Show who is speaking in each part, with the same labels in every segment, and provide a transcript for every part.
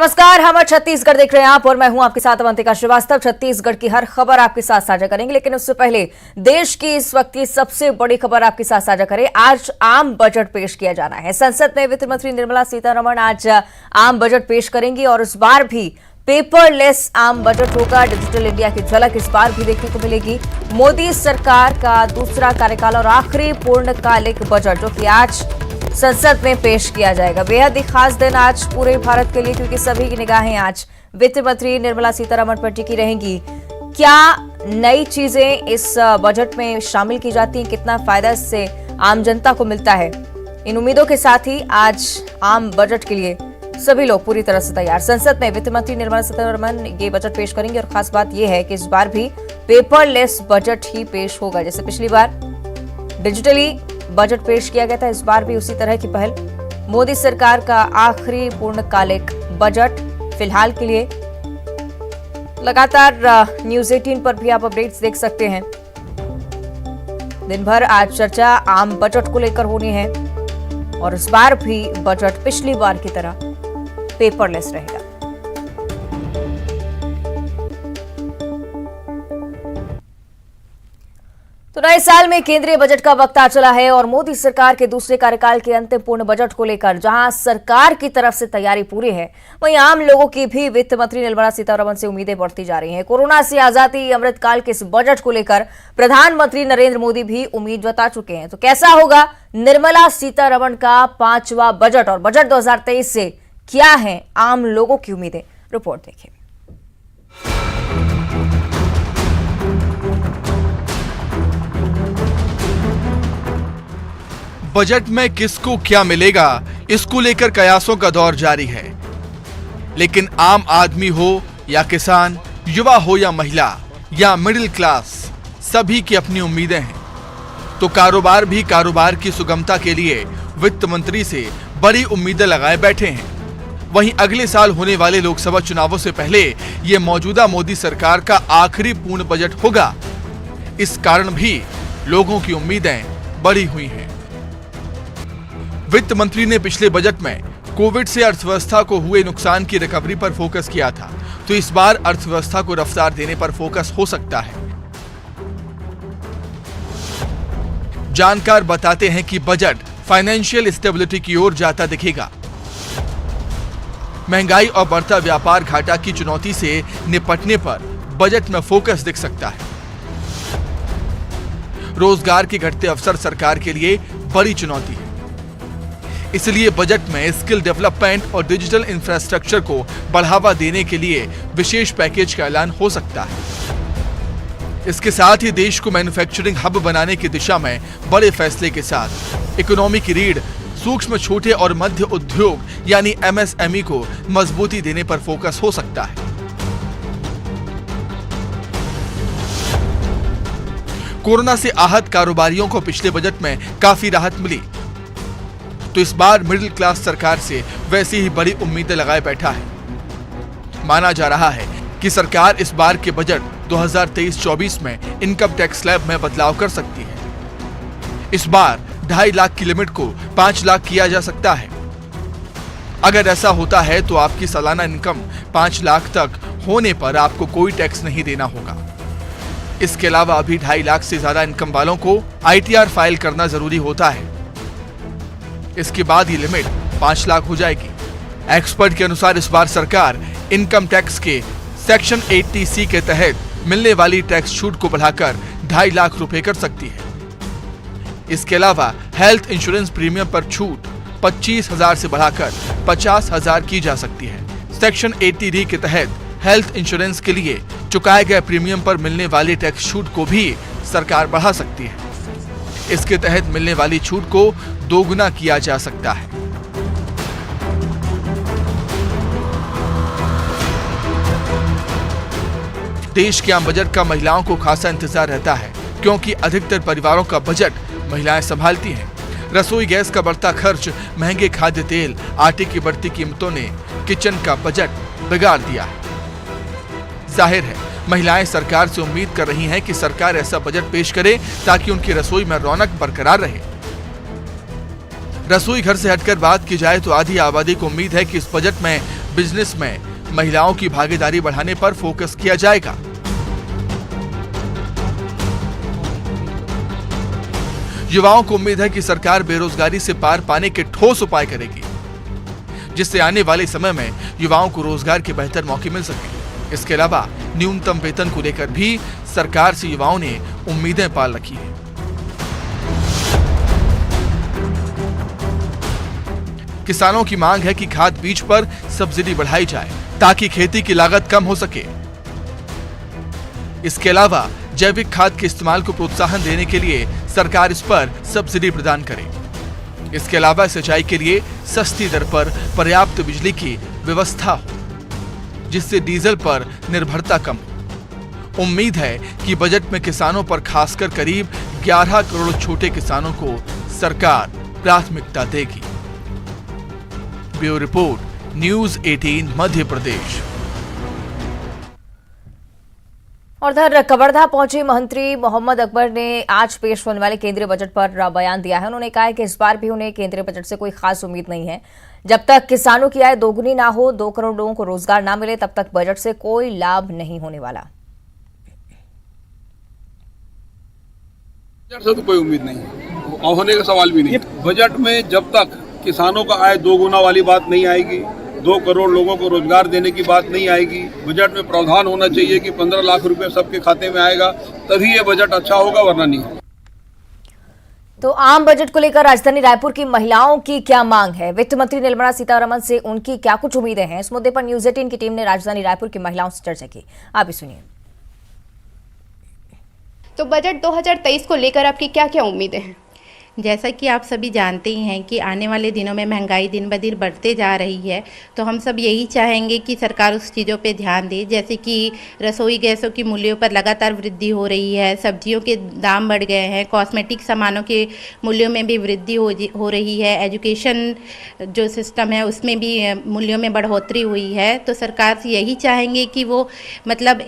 Speaker 1: नमस्कार, हम छत्तीसगढ़ देख रहे हैं आप और मैं हूं आपके साथ अवंतिका श्रीवास्तव। छत्तीसगढ़ की हर खबर आपके साथ साझा करेंगे, लेकिन उससे पहले देश की इस वक्त की सबसे बड़ी खबर आपके साथ साझा करें। आज आम बजट पेश किया जाना है। संसद में वित्त मंत्री निर्मला सीतारमण आज आम बजट पेश करेंगी और इस बार भी पेपरलेस आम बजट होगा। डिजिटल इंडिया की झलक इस बार भी देखने को मिलेगी। मोदी सरकार का दूसरा कार्यकाल और आखिरी पूर्णकालिक बजट जो कि आज संसद में पेश किया जाएगा। बेहद ही खास दिन आज पूरे भारत के लिए, क्योंकि सभी की निगाहें आज वित्त मंत्री निर्मला सीतारमण पर टिकी रहेंगी। क्या नई चीजें इस बजट में शामिल की जाती हैं, कितना फायदा इससे आम जनता को मिलता है, इन उम्मीदों के साथ ही आज आम बजट के लिए सभी लोग पूरी तरह से तैयार। संसद में वित्त मंत्री निर्मला सीतारमण ये बजट पेश करेंगे और खास बात यह है कि इस बार भी पेपरलेस बजट ही पेश होगा। जैसे पिछली बार डिजिटली बजट पेश किया गया था, इस बार भी उसी तरह की पहल। मोदी सरकार का आखिरी पूर्णकालिक बजट फिलहाल के लिए। लगातार न्यूज 18 पर भी आप अपडेट्स देख सकते हैं। दिन भर आज चर्चा आम बजट को लेकर होनी है और इस बार भी बजट पिछली बार की तरह पेपरलेस रहेगा। तो नए साल में केंद्रीय बजट का वक्त आ चला है और मोदी सरकार के दूसरे कार्यकाल के अंतिम पूर्ण बजट को लेकर जहां सरकार की तरफ से तैयारी पूरी है, वहीं आम लोगों की भी वित्त मंत्री निर्मला सीतारमण से उम्मीदें बढ़ती जा रही हैं। कोरोना से आजादी अमृतकाल के इस बजट को लेकर प्रधानमंत्री नरेंद्र मोदी भी उम्मीद जता चुके हैं। तो कैसा होगा निर्मला सीतारमण का 5वां बजट और बजट 2023 से क्या है आम लोगों की उम्मीदें, रिपोर्ट देखिए।
Speaker 2: बजट में किसको क्या मिलेगा, इसको लेकर कयासों का दौर जारी है। लेकिन आम आदमी हो या किसान, युवा हो या महिला या मिडिल क्लास, सभी की अपनी उम्मीदें हैं। तो कारोबार भी कारोबार की सुगमता के लिए वित्त मंत्री से बड़ी उम्मीदें लगाए बैठे हैं। वहीं अगले साल होने वाले लोकसभा चुनावों से पहले ये मौजूदा मोदी सरकार का आखिरी पूर्ण बजट होगा। इस कारण भी लोगों की उम्मीदें बढ़ी हुई हैं। वित्त मंत्री ने पिछले बजट में कोविड से अर्थव्यवस्था को हुए नुकसान की रिकवरी पर फोकस किया था, तो इस बार अर्थव्यवस्था को रफ्तार देने पर फोकस हो सकता है। जानकार बताते हैं कि बजट फाइनेंशियल स्टेबिलिटी की ओर जाता दिखेगा। महंगाई और बढ़ता व्यापार घाटा की चुनौती से निपटने पर बजट में फोकस दिख सकता है। रोजगार के घटते अवसर सरकार के लिए बड़ी चुनौती है, इसलिए बजट में स्किल डेवलपमेंट और डिजिटल इंफ्रास्ट्रक्चर को बढ़ावा देने के लिए विशेष पैकेज का ऐलान हो सकता है। इसके साथ ही देश को मैन्युफैक्चरिंग हब बनाने की दिशा में बड़े फैसले के साथ इकोनॉमी की रीढ़ सूक्ष्म, छोटे और मध्य उद्योग यानी MSME को मजबूती देने पर फोकस हो सकता है। कोरोना से आहत कारोबारियों को पिछले बजट में काफी राहत मिली, तो इस बार मिडिल क्लास सरकार से वैसी ही बड़ी उम्मीदें लगाए बैठा है। माना जा रहा है कि सरकार इस बार के बजट 2023-24 में इनकम टैक्स स्लैब में बदलाव कर सकती है। इस बार 2.5 लाख की लिमिट को 5 लाख किया जा सकता है। अगर ऐसा होता है तो आपकी सालाना इनकम 5 लाख तक होने पर आपको कोई टैक्स नहीं देना होगा। इसके अलावा अभी 2.5 लाख से ज्यादा इनकम वालों को ITR फाइल करना जरूरी होता है। इसके बाद ये लिमिट 5 लाख हो जाएगी। एक्सपर्ट के अनुसार इस बार सरकार इनकम टैक्स के सेक्शन 80C के तहत मिलने वाली टैक्स छूट को बढ़ाकर 2.5 लाख रुपए कर सकती है। इसके अलावा हेल्थ इंश्योरेंस प्रीमियम पर छूट 25,000 से बढ़ाकर 50,000 की जा सकती है। सेक्शन 80D के तहत हेल्थ इंश्योरेंस के लिए चुकाए गए प्रीमियम पर मिलने वाली टैक्स छूट को भी सरकार बढ़ा सकती है। इसके तहत मिलने वाली छूट को दोगुना किया जा सकता है। देश के आम बजट का महिलाओं को खासा इंतजार रहता है, क्योंकि अधिकतर परिवारों का बजट महिलाएं संभालती हैं। रसोई गैस का बढ़ता खर्च, महंगे खाद्य तेल, आटे की बढ़ती कीमतों ने किचन का बजट बिगाड़ दिया है। जाहिर है महिलाएं सरकार से उम्मीद कर रही हैं कि सरकार ऐसा बजट पेश करे ताकि उनकी रसोई में रौनक बरकरार रहे। रसोई घर से हटकर बात की जाए तो आधी आबादी को उम्मीद है कि इस बजट में बिजनेस में महिलाओं की भागीदारी बढ़ाने पर फोकस किया जाएगा। युवाओं को उम्मीद है कि सरकार बेरोजगारी से पार पाने के ठोस उपाय करेगी, जिससे आने वाले समय में युवाओं को रोजगार के बेहतर मौके मिल सके। इसके अलावा न्यूनतम वेतन को लेकर भी सरकार से युवाओं ने उम्मीदें पाल रखी हैं। किसानों की मांग है कि खाद बीज पर सब्सिडी बढ़ाई जाए ताकि खेती की लागत कम हो सके। इसके अलावा जैविक खाद के इस्तेमाल को प्रोत्साहन देने के लिए सरकार इस पर सब्सिडी प्रदान करे। इसके अलावा सिंचाई के लिए सस्ती दर पर पर्याप्त बिजली की व्यवस्था हो, जिससे डीजल पर निर्भरता कम हो। उम्मीद है कि बजट में किसानों पर खासकर करीब 11 करोड़ छोटे किसानों को सरकार प्राथमिकता देगी। Bureau report, news 18 Madhya Pradesh.
Speaker 1: और उधर कवर्धा पहुंचे मंत्री मोहम्मद अकबर ने आज पेश होने वाले केंद्रीय बजट पर बयान दिया है। उन्होंने कहा है कि इस बार भी उन्हें केंद्रीय बजट से कोई खास उम्मीद नहीं है। जब तक किसानों की आय दोगुनी ना हो, 2 करोड़ लोगों को रोजगार ना मिले, तब तक बजट से कोई लाभ नहीं होने वाला।
Speaker 3: बजट से तो कोई उम्मीद नहीं है और होने का सवाल भी नहीं। बजट में जब तक किसानों का आय दोगुना वाली बात नहीं आएगी, 2 करोड़ लोगों को रोजगार देने की बात नहीं आएगी, बजट में प्रावधान होना चाहिए कि 15 लाख रुपए सबके खाते में आएगा, तभी ये बजट अच्छा होगा, वरना नहीं।
Speaker 1: तो आम बजट को लेकर राजधानी रायपुर की महिलाओं की क्या मांग है, वित्त मंत्री निर्मला सीतारमण से उनकी क्या कुछ उम्मीदें हैं, इस मुद्दे पर न्यूज़ 18 की टीम ने राजधानी रायपुर की महिलाओं से चर्चा की। आप भी सुनिए।
Speaker 4: तो बजट 2023 को लेकर आपकी क्या क्या उम्मीदें हैं?
Speaker 5: जैसा कि आप सभी जानते ही हैं कि आने वाले दिनों में महंगाई दिन ब दिन बढ़ते जा रही है, तो हम सब यही चाहेंगे कि सरकार उस चीज़ों पे ध्यान दे। जैसे कि रसोई गैसों की मूल्यों पर लगातार वृद्धि हो रही है, सब्जियों के दाम बढ़ गए हैं, कॉस्मेटिक सामानों के मूल्यों में भी वृद्धि हो रही है, एजुकेशन जो सिस्टम है उसमें भी मूल्यों में बढ़ोतरी हुई है। तो सरकार से यही चाहेंगे कि वो मतलब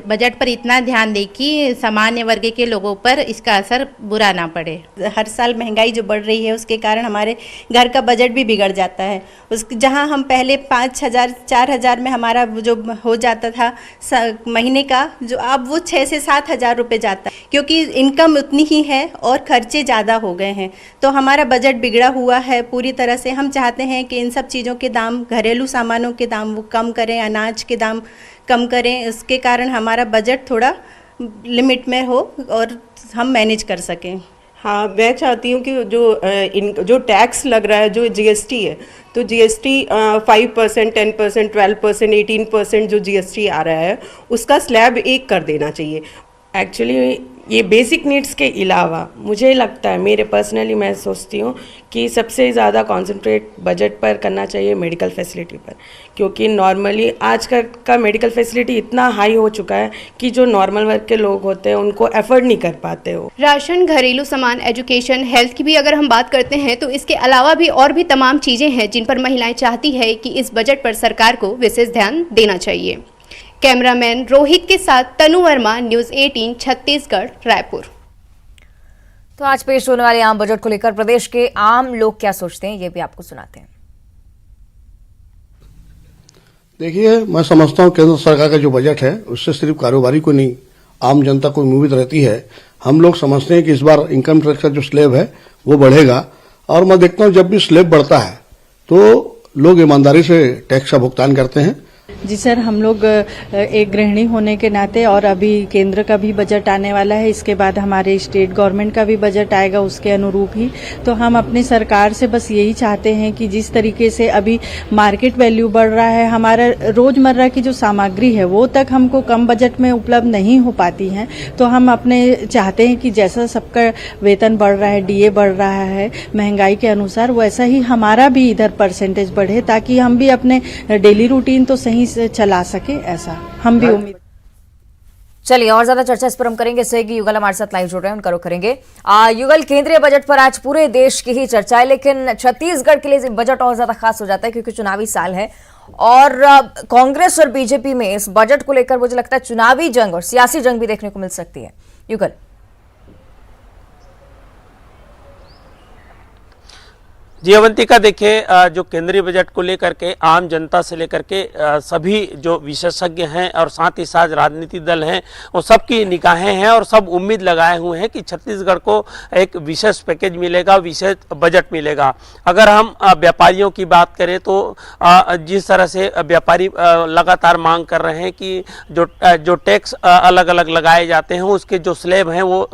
Speaker 5: बजट पर इतना ध्यान दे कि सामान्य वर्ग के लोगों पर इसका असर बुरा ना पड़े।
Speaker 6: हर साल महंगाई जो बढ़ रही है उसके कारण हमारे घर का बजट भी बिगड़ जाता है। उस जहां हम पहले 5,000 4,000 में हमारा जो हो जाता था महीने का, जो अब वो 6 से 7 हज़ार रुपये जाता है, क्योंकि इनकम उतनी ही है और खर्चे ज़्यादा हो गए हैं। तो हमारा बजट बिगड़ा हुआ है पूरी तरह से। हम चाहते हैं कि इन सब चीज़ों के दाम, घरेलू सामानों के दाम वो कम करें, अनाज के दाम कम करें। इसके कारण हमारा बजट थोड़ा लिमिट में हो और हम मैनेज कर सकें।
Speaker 7: हाँ, मैं चाहती हूँ कि जो टैक्स लग रहा है, जो जीएसटी है, तो जीएसटी 5%, 10%, 12%, 18% जो जीएसटी आ रहा है उसका स्लैब 1 कर देना चाहिए। एक्चुअली ये बेसिक नीड्स के अलावा मुझे लगता है, मेरे पर्सनली मैं सोचती हूँ कि सबसे ज़्यादा कंसंट्रेट बजट पर करना चाहिए मेडिकल फैसिलिटी पर, क्योंकि नॉर्मली आज का मेडिकल फैसिलिटी इतना हाई हो चुका है कि जो नॉर्मल वर्ग के लोग होते हैं उनको एफर्ड नहीं कर पाते हो।
Speaker 4: राशन, घरेलू सामान, एजुकेशन, हेल्थ की भी अगर हम बात करते हैं तो इसके अलावा भी और भी तमाम चीज़ें हैं जिन पर महिलाएं चाहती है कि इस बजट पर सरकार को विशेष ध्यान देना चाहिए। कैमरामैन रोहित के साथ तनु वर्मा, न्यूज़ 18 छत्तीसगढ़, रायपुर।
Speaker 1: तो आज पेश होने वाले आम बजट को लेकर प्रदेश के आम लोग क्या सोचते हैं, ये भी आपको सुनाते हैं।
Speaker 8: देखिए, मैं समझता हूँ केंद्र सरकार का जो बजट है उससे सिर्फ कारोबारी को नहीं, आम जनता को उम्मीद रहती है। हम लोग समझते हैं कि इस बार इनकम टैक्स का जो स्लैब है वो बढ़ेगा, और मैं देखता हूँ जब भी स्लैब बढ़ता है तो लोग ईमानदारी से टैक्स का भुगतान करते हैं।
Speaker 9: जी सर, हम लोग एक गृहिणी होने के नाते, और अभी केंद्र का भी बजट आने वाला है, इसके बाद हमारे स्टेट गवर्नमेंट का भी बजट आएगा उसके अनुरूप ही, तो हम अपनी सरकार से बस यही चाहते हैं कि जिस तरीके से अभी मार्केट वैल्यू बढ़ रहा है, हमारा रोजमर्रा की जो सामग्री है वो तक हमको कम बजट में उपलब्ध नहीं हो पाती हैं, तो हम अपने चाहते हैं कि जैसा सबका वेतन बढ़ रहा है, डीए बढ़ रहा है महंगाई के अनुसार, वैसा ही हमारा भी इधर परसेंटेज बढ़े, ताकि हम भी अपने डेली रूटीन तो सही से चला सके, ऐसा हम भी उम्मीद।
Speaker 1: चलिए, और ज्यादा चर्चा इस पर हम करेंगे। सहयोगी युगल हमारे साथ लाइव जुड़ रहे हैं, उनका रुख करेंगे। युगल, केंद्रीय बजट पर आज पूरे देश की ही चर्चा है, लेकिन छत्तीसगढ़ के लिए बजट और ज्यादा खास हो जाता है क्योंकि चुनावी साल है, और कांग्रेस और बीजेपी में इस बजट को लेकर मुझे लगता है चुनावी जंग और सियासी जंग भी देखने को मिल सकती है। युगल।
Speaker 10: जी अवंतिका, देखिए जो केंद्रीय बजट को लेकर के आम जनता से लेकर के सभी जो विशेषज्ञ हैं और साथ ही साथ राजनीतिक दल हैं वो सबकी निगाहें हैं और सब उम्मीद लगाए हुए हैं कि छत्तीसगढ़ को एक विशेष पैकेज मिलेगा, विशेष बजट मिलेगा। अगर हम व्यापारियों की बात करें तो जिस तरह से व्यापारी लगातार मांग कर रहे हैं कि जो टैक्स अलग अलग लगाए जाते हैं उसके जो स्लैब हैं वो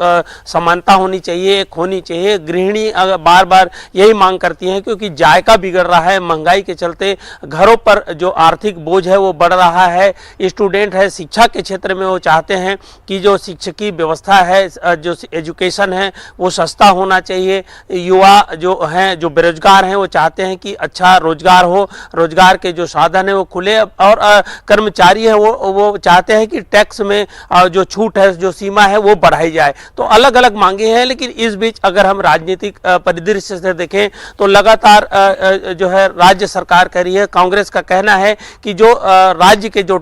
Speaker 10: समानता होनी चाहिए, एक होनी चाहिए। गृहिणी बार बार यही मांग करती हैं क्योंकि जायका बिगड़ रहा है, महंगाई के चलते घरों पर जो आर्थिक बोझ है वो बढ़ रहा है। स्टूडेंट है, शिक्षा के क्षेत्र में वो चाहते हैं कि जो शिक्षकी व्यवस्था है, जो एजुकेशन है वो सस्ता होना चाहिए। युवा जो हैं, जो बेरोजगार हैं, वो चाहते हैं कि अच्छा रोजगार हो, रोजगार के जो साधन है वो खुले, और कर्मचारी है वो चाहते हैं कि टैक्स में जो छूट है, जो सीमा है वो बढ़ाई जाए। तो अलग अलग मांगे हैं, लेकिन इस बीच अगर हम राजनीतिक परिदृश्य से देखें तो लगातार जो है राज्य सरकार कह रही है, कांग्रेस का कहना है कि जो राज्य के जो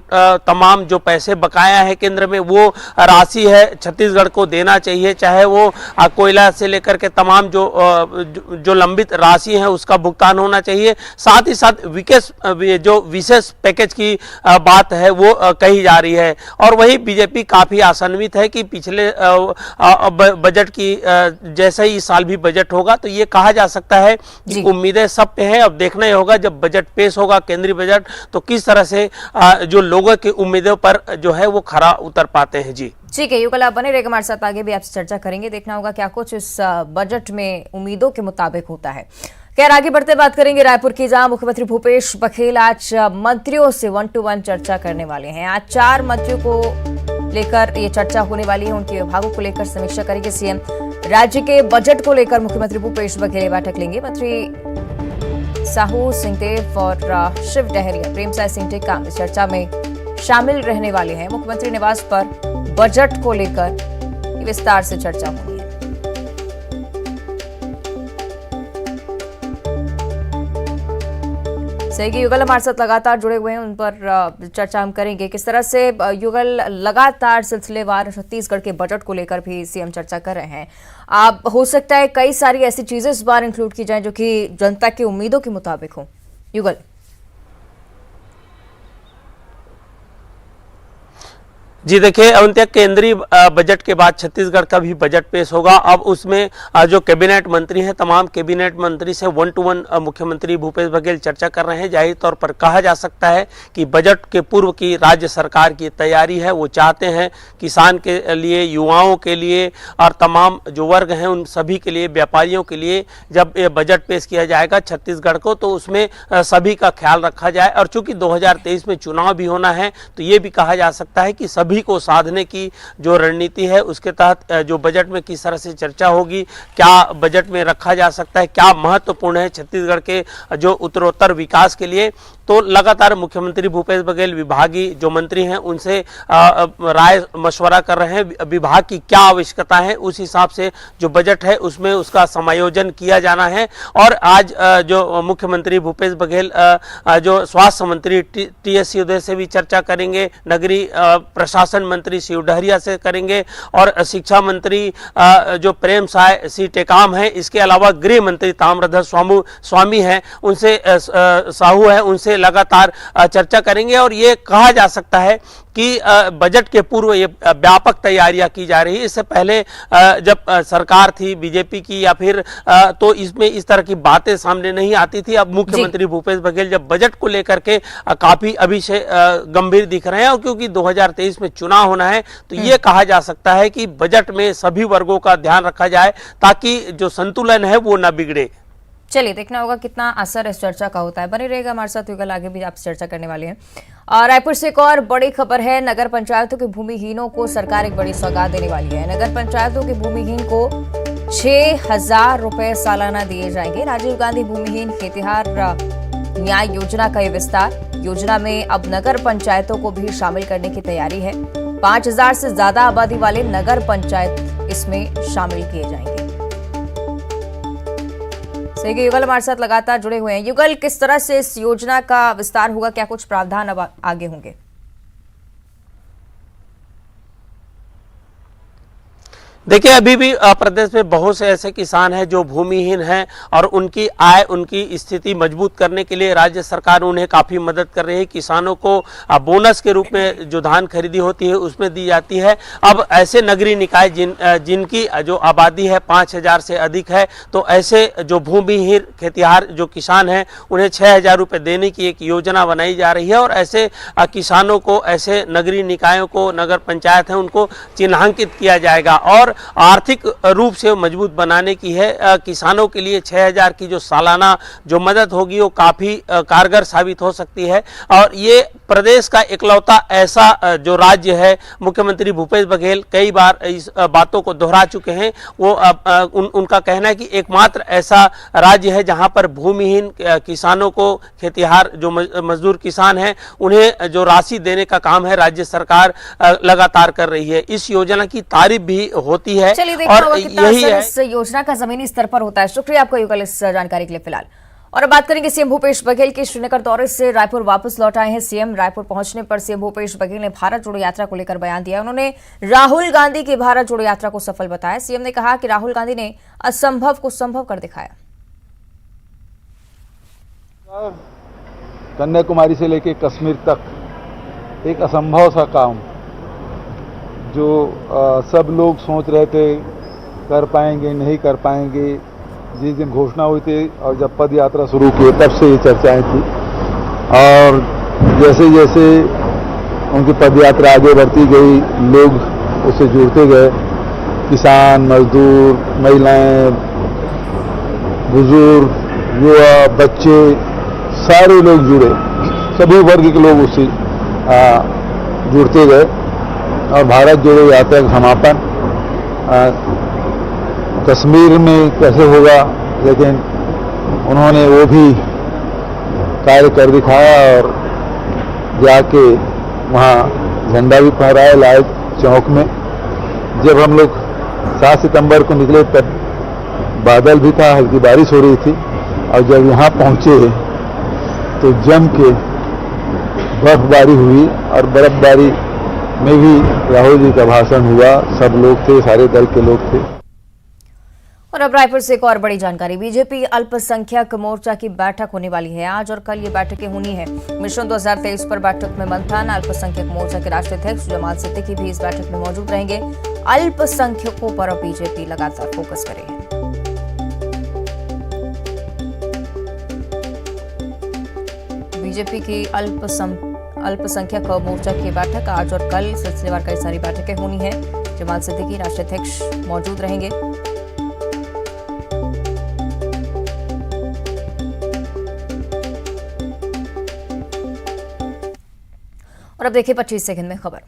Speaker 10: तमाम जो पैसे बकाया है केंद्र में वो राशि है छत्तीसगढ़ को देना चाहिए, चाहे वो कोयला से लेकर के तमाम जो लंबित राशि है उसका भुगतान होना चाहिए। साथ ही साथ जो विशेष पैकेज की बात है वो कही जा रही है। और वही बीजेपी काफी आशान्वित है कि पिछले बजट की जैसे ही इस साल भी बजट होगा तो ये कहा जा सकता है कि उम्मीदें सब पे हैं। अब देखना ही होगा जब बजट पेश होगा, केंद्रीय बजट, तो किस तरह से जो लोगों की उम्मीदों पर जो है वो खरा उतर पाते हैं। जी
Speaker 1: ठीक है युगल, आप बने रहेगा हमारे साथ, आगे भी आपसे चर्चा करेंगे। देखना होगा क्या कुछ इस बजट में उम्मीदों के मुताबिक होता है। खैर आगे बढ़ते बात करेंगे रायपुर की, जहां मुख्यमंत्री भूपेश बघेल आज मंत्रियों से 1-to-1 चर्चा करने वाले हैं। आज 4 मंत्रियों को लेकर ये चर्चा होने वाली है, उनके विभागों को लेकर समीक्षा करेंगे सीएम। राज्य के बजट को लेकर मुख्यमंत्री भूपेश बघेल बैठक लेंगे। मंत्री साहू सिंहदेव और शिव डहरिया, प्रेमसाय सिंह टेकाम इस चर्चा में शामिल रहने वाले हैं। मुख्यमंत्री निवास पर बजट को लेकर विस्तार से चर्चा होनी है। सही युगल हमारे साथ लगातार जुड़े हुए हैं, उन पर चर्चा हम करेंगे। किस तरह से युगल लगातार सिलसिलेवार छत्तीसगढ़ के बजट को लेकर भी सीएम चर्चा कर रहे हैं। आप हो सकता है कई सारी ऐसी चीजें इस बार इंक्लूड की जाएं जो कि जनता की उम्मीदों के मुताबिक हो। युगल
Speaker 10: जी देखिए अवंतिया, केंद्रीय बजट के बाद छत्तीसगढ़ का भी बजट पेश होगा। अब उसमें जो कैबिनेट मंत्री हैं, तमाम कैबिनेट मंत्री से 1-to-1 मुख्यमंत्री भूपेश बघेल चर्चा कर रहे हैं। जाहिर तौर पर कहा जा सकता है कि बजट के पूर्व की राज्य सरकार की तैयारी है। वो चाहते हैं किसान के लिए, युवाओं के लिए और तमाम जो वर्ग हैं उन सभी के लिए, व्यापारियों के लिए जब ये बजट पेश किया जाएगा छत्तीसगढ़ को तो उसमें सभी का ख्याल रखा जाए। और चूंकि 2023 में चुनाव भी होना है तो ये भी कहा जा सकता है कि सभी को साधने की जो रणनीति है उसके तहत जो बजट में किस तरह से चर्चा होगी, क्या बजट में रखा जा सकता है, क्या महत्वपूर्ण है छत्तीसगढ़ के जो उत्तरोत्तर विकास के लिए। तो लगातार मुख्यमंत्री भूपेश बघेल विभागीय जो मंत्री हैं उनसे राय मशवरा कर रहे हैं। विभाग की क्या आवश्यकता है उस हिसाब से जो बजट है उसमें उसका समायोजन किया जाना है। और आज जो मुख्यमंत्री भूपेश बघेल जो स्वास्थ्य मंत्री टीएस सिंहदेव से भी चर्चा करेंगे, नगरीय प्रशासन मंत्री शिव डहरिया से करेंगे और शिक्षा मंत्री जो प्रेमसाय सिंह टेकाम है, इसके अलावा गृह मंत्री ताम्रध्वज स्वामी हैं, उनसे साहू है, उनसे लगातार चर्चा करेंगे। और ये कहा जा सकता है कि बजट के पूर्व ये व्यापक तैयारियां की जा रही है। इससे पहले जब सरकार थी बीजेपी की या फिर तो इसमें इस तरह की बातें सामने नहीं आती थी। अब मुख्यमंत्री भूपेश बघेल जब बजट को लेकर के काफी अभी से गंभीर दिख रहे हैं और क्योंकि 2023 में चुनाव होना है तो ये कहा जा सकता है कि बजट में सभी वर्गों का ध्यान रखा जाए ताकि जो संतुलन है वो न बिगड़े।
Speaker 1: चलिए देखना होगा कितना असर इस चर्चा का होता है। बने रहेगा हमारे साथ युगल, आगे भी आपसे चर्चा करने वाले हैं। और रायपुर से एक और बड़ी खबर है, नगर पंचायतों के भूमिहीनों को सरकार एक बड़ी सौगात देने वाली है। नगर पंचायतों के भूमिहीन को 6,000 रुपए सालाना दिए जाएंगे। राजीव गांधी भूमिहीन खेतिहार न्याय योजना का ये विस्तार, योजना में अब नगर पंचायतों को भी शामिल करने की तैयारी है। 5,000 से ज्यादा आबादी वाले नगर पंचायत इसमें शामिल किए जाएंगे। युगल हमारे साथ लगातार जुड़े हुए हैं। युगल, किस तरह से इस योजना का विस्तार होगा, क्या कुछ प्रावधान अब आगे होंगे?
Speaker 10: देखिए, अभी भी प्रदेश में बहुत से ऐसे किसान हैं जो भूमिहीन हैं और उनकी आय, उनकी स्थिति मजबूत करने के लिए राज्य सरकार उन्हें काफ़ी मदद कर रही है। किसानों को बोनस के रूप में जो धान खरीदी होती है उसमें दी जाती है। अब ऐसे नगरीय निकाय जिनकी जो आबादी है 5,000 से अधिक है, तो ऐसे जो भूमिहीन खेतिहर जो किसान हैं उन्हें 6,000 रुपये देने की एक योजना बनाई जा रही है और ऐसे किसानों को, ऐसे नगरीय निकायों को, नगर पंचायत हैं, उनको चिन्हांकित किया जाएगा और आर्थिक रूप से मजबूत बनाने की है। किसानों के लिए 6,000 की जो सालाना जो मदद होगी वो काफ़ी कारगर साबित हो सकती है और ये प्रदेश का इकलौता ऐसा जो राज्य है, मुख्यमंत्री भूपेश बघेल कई बार इस बातों को दोहरा चुके हैं। वो उनका कहना है कि एकमात्र ऐसा राज्य है जहां पर भूमिहीन किसानों को, खेतिहर जो मजदूर किसान हैं, उन्हें जो राशि देने का काम है राज्य सरकार लगातार कर रही है। इस योजना की तारीफ भी होती है।
Speaker 1: चलिए देखना होगा कितना असर इस योजना का जमीनी स्तर पर होता है। शुक्रिया आपको युगल इस जानकारी के लिए। फिलहाल और अब बात करेंगे सीएम भूपेश बघेल के श्रीनगर दौरे से रायपुर वापस लौट आए हैं सीएम। रायपुर पहुंचने पर सीएम भूपेश बघेल ने भारत जोड़ो यात्रा को लेकर बयान दिया। उन्होंने राहुल गांधी की भारत जोड़ो यात्रा को सफल बताया। सीएम ने कहा कि राहुल गांधी ने असंभव को संभव कर दिखाया।
Speaker 11: कन्याकुमारी से लेकर कश्मीर तक एक असंभव सा काम जो सब लोग सोच रहे थे कर पाएंगे नहीं कर पाएंगे, जिस दिन घोषणा हुई थी और जब पद यात्रा शुरू की तब से ये चर्चाएं थी और जैसे जैसे उनकी पद यात्रा आगे बढ़ती गई, लोग उससे जुड़ते गए। किसान, मजदूर, महिलाएं, बुजुर्ग, युवा, बच्चे, सारे लोग जुड़े, सभी वर्ग के लोग उससे जुड़ते गए और भारत जोड़ो यात्रा का समापन कश्मीर में कैसे होगा, लेकिन उन्होंने वो भी कार्य कर दिखाया और जाके वहाँ झंडा भी फहराया लाल चौक में। जब हम लोग 7 सितंबर को निकले तब बादल भी था, हल्की बारिश हो रही थी और जब यहाँ पहुँचे तो जम के बर्फबारी हुई और बर्फबारी में भी राहुल जी का भाषण हुआ। सब लोग थे, सारे दल के लोग थे।
Speaker 1: और अब रायपुर से एक और बड़ी जानकारी। बीजेपी अल्पसंख्यक मोर्चा की बैठक होने वाली है। आज और कल ये बैठकें होनी है। मिशन 2023 पर बैठक में मंथन। अल्पसंख्यक मोर्चा के राष्ट्रीय अध्यक्ष जमाल सिद्दीकी भी इस बैठक में मौजूद रहेंगे। अल्पसंख्यकों पर अब बीजेपी लगातार फोकस कर रही है। बीजेपी की अल्पसंख्यक मोर्चा की बैठक आज और कल सिलसिलेवार कई सारी बैठकें होनी है। जमाल सिद्दीकी राष्ट्रीय अध्यक्ष मौजूद रहेंगे। और अब देखिए 25 सेकंड में खबर।